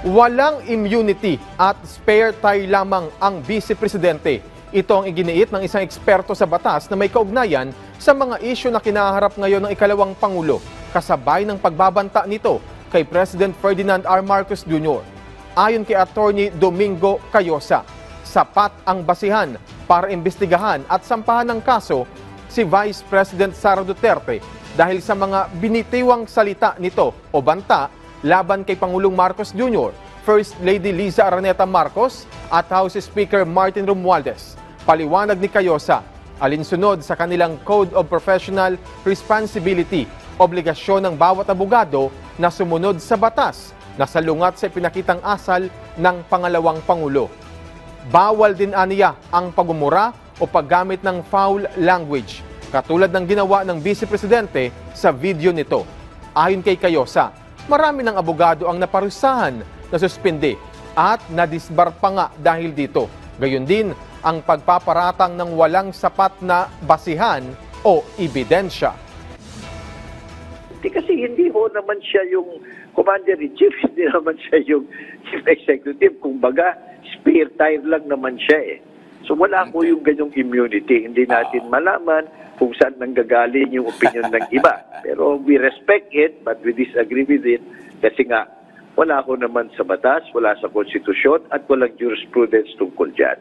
Walang immunity at spare tire lamang ang Vice Presidente. Ito ang iginiit ng isang eksperto sa batas na may kaugnayan sa mga isyu na kinaharap ngayon ng ikalawang Pangulo, kasabay ng pagbabanta nito kay President Ferdinand R. Marcos Jr. Ayon kay Attorney Domingo Cayosa, sapat ang basihan para imbestigahan at sampahan ng kaso si Vice President Sara Duterte dahil sa mga binitiwang salita nito o banta laban kay Pangulong Marcos Jr., First Lady Liza Araneta Marcos at House Speaker Martin Romualdez. Paliwanag ni Cayosa, alinsunod sa kanilang Code of Professional Responsibility, obligasyon ng bawat abogado na sumunod sa batas na salungat sa ipinakitang asal ng pangalawang Pangulo. Bawal din aniya ang pagmumura o paggamit ng foul language, katulad ng ginawa ng Vice Presidente sa video nito. Ayon kay Cayosa, marami ng abogado ang naparusahan, nasuspindi at nadisbar pa nga dahil dito. Gayon din ang pagpaparatang ng walang sapat na basihan o ebidensya. Kasi hindi ho naman siya yung Commander-in-Chief, hindi naman siya yung Chief Executive. Kumbaga, spare tire lang naman siya eh. So wala ko yung ganyong immunity. Hindi natin malaman kung saan nanggagaling yung opinion ng iba. Pero we respect it, but we disagree with it. Kasi nga, wala ko naman sa batas, wala sa konstitusyon, at walang jurisprudence tungkol dyan.